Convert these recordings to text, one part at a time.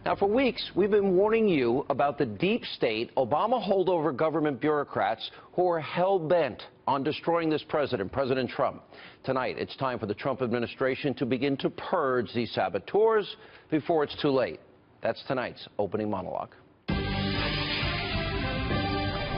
Now, for weeks, we've been warning you about the deep state Obama holdover government bureaucrats who are hell-bent on destroying this president, President Trump. Tonight, it's time for the Trump administration to begin to purge these saboteurs before it's too late. That's tonight's opening monologue.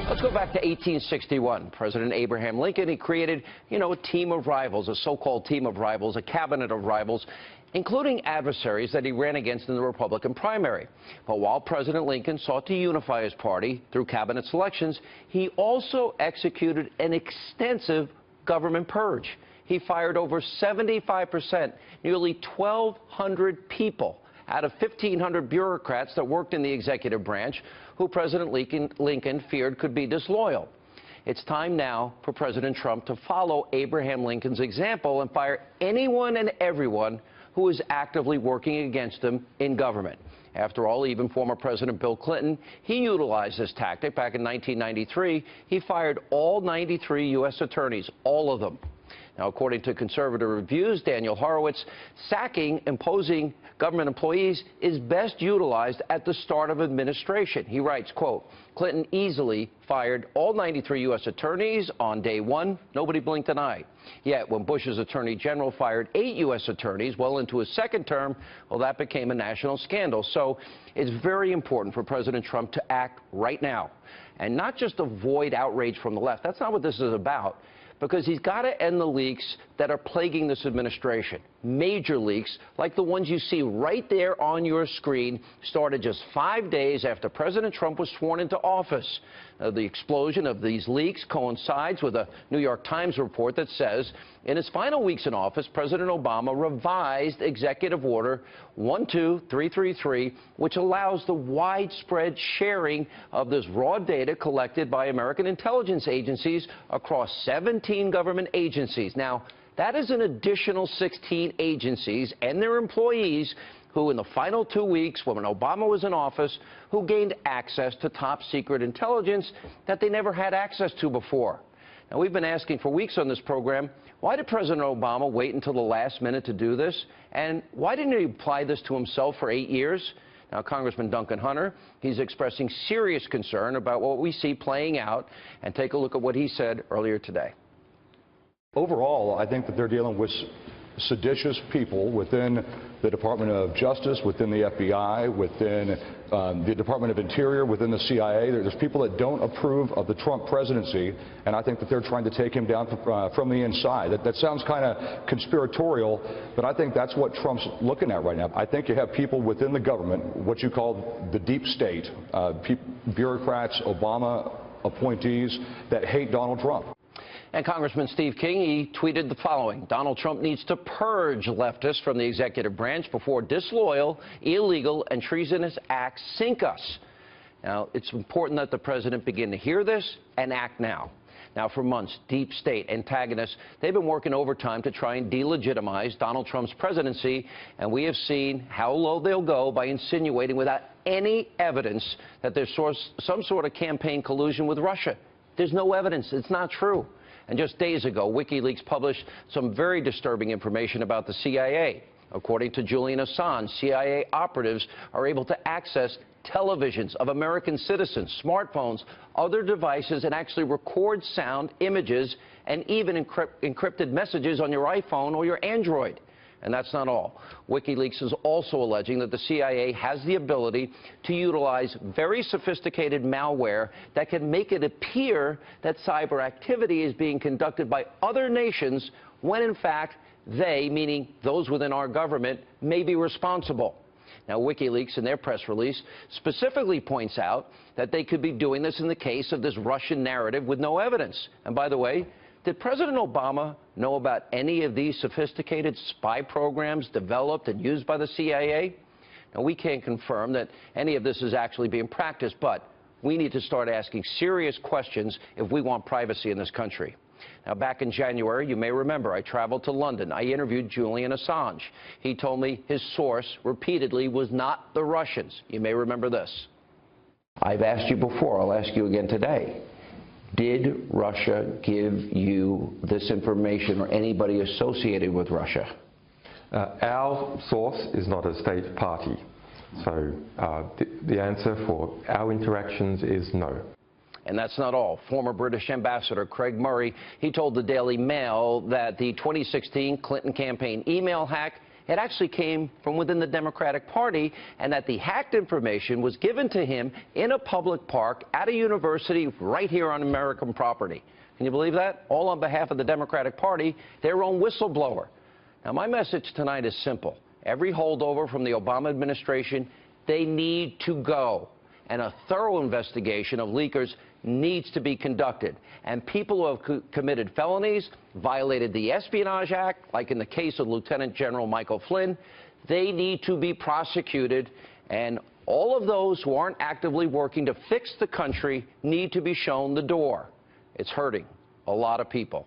Let's go back to 1861. President Abraham Lincoln, he created, a team of rivals, a so-called team of rivals, a cabinet of rivals, including adversaries that he ran against in the Republican primary. But while President Lincoln sought to unify his party through cabinet selections, he also executed an extensive government purge. He fired over 75%, nearly 1,200 people out of 1,500 bureaucrats that worked in the executive branch who President Lincoln feared could be disloyal. It's time now for President Trump to follow Abraham Lincoln's example and fire anyone and everyone who is actively working against him in government. After all, even former President Bill Clinton, he utilized this tactic back in 1993. He fired all 93 U.S. attorneys, all of them. Now, according to conservative reviews, Daniel Horowitz, sacking imposing government employees is best utilized at the start of administration. He writes, quote, Clinton easily fired all 93 U.S. attorneys on day one. Nobody blinked an eye. Yet when Bush's attorney general fired 8 U.S. attorneys well into his second term, well, that became a national scandal. So it's very important for President Trump to act right now and not just avoid outrage from the left. That's not what this is about. Because he's got to end the leaks that are plaguing this administration. Major leaks, like the ones you see right there on your screen, started just 5 days after President Trump was sworn into office. The explosion of these leaks coincides with a New York Times report that says, in his final weeks in office, President Obama revised Executive Order 12333, which allows the widespread sharing of this raw data collected by American intelligence agencies across 17 government agencies. Now, that is an additional 16 agencies and their employees who, in the final 2 weeks when Obama was in office, who gained access to top-secret intelligence that they never had access to before. Now, we've been asking for weeks on this program, why did President Obama wait until the last minute to do this? And why didn't he apply this to himself for 8 years? Now, Congressman Duncan Hunter, he's expressing serious concern about what we see playing out. And take a look at what he said earlier today. Overall, I think that they're dealing with seditious people within the Department of Justice, within the FBI, within the Department of Interior, within the CIA. There's people that don't approve of the Trump presidency, and I think that they're trying to take him down from the inside. That sounds kind of conspiratorial, but I think that's what Trump's looking at right now. I think you have people within the government, what you call the deep state, bureaucrats, Obama appointees, that hate Donald Trump. And Congressman Steve King, he tweeted the following: Donald Trump needs to purge leftists from the executive branch before disloyal, illegal, and treasonous acts sink us. Now, it's important that the president begin to hear this and act now. Now, for months, deep state antagonists, they've been working overtime to try and delegitimize Donald Trump's presidency, and we have seen how low they'll go by insinuating without any evidence that there's some sort of campaign collusion with Russia. There's no evidence. It's not true. And just days ago, WikiLeaks published some very disturbing information about the CIA. According to Julian Assange, CIA operatives are able to access televisions of American citizens, smartphones, other devices, and actually record sound, images, and even encrypted messages on your iPhone or your Android. And that's not all. WikiLeaks is also alleging that the CIA has the ability to utilize very sophisticated malware that can make it appear that cyber activity is being conducted by other nations when, in fact, they, meaning those within our government, may be responsible. Now, WikiLeaks, in their press release, specifically points out that they could be doing this in the case of this Russian narrative with no evidence. And by the way, did President Obama know about any of these sophisticated spy programs developed and used by the CIA? Now, we can't confirm that any of this is actually being practiced, but we need to start asking serious questions if we want privacy in this country. Now, back in January, you may remember, I traveled to London. I interviewed Julian Assange. He told me his source repeatedly was not the Russians. You may remember this. I've asked you before. I'll ask you again today. Did Russia give you this information or anybody associated with Russia? Our source is not a state party. So the answer for our interactions is no. And that's not all. Former British Ambassador Craig Murray, he told the Daily Mail that the 2016 Clinton campaign email hack, it actually came from within the Democratic Party, and that the hacked information was given to him in a public park at a university right here on American property. Can you believe that? All on behalf of the Democratic Party, their own whistleblower. Now, my message tonight is simple. Every holdover from the Obama administration, they need to go. And a thorough investigation of leakers needs to be conducted. And people who have committed felonies, violated the Espionage Act, like in the case of Lieutenant General Michael Flynn, they need to be prosecuted. And all of those who aren't actively working to fix the country need to be shown the door. It's hurting a lot of people.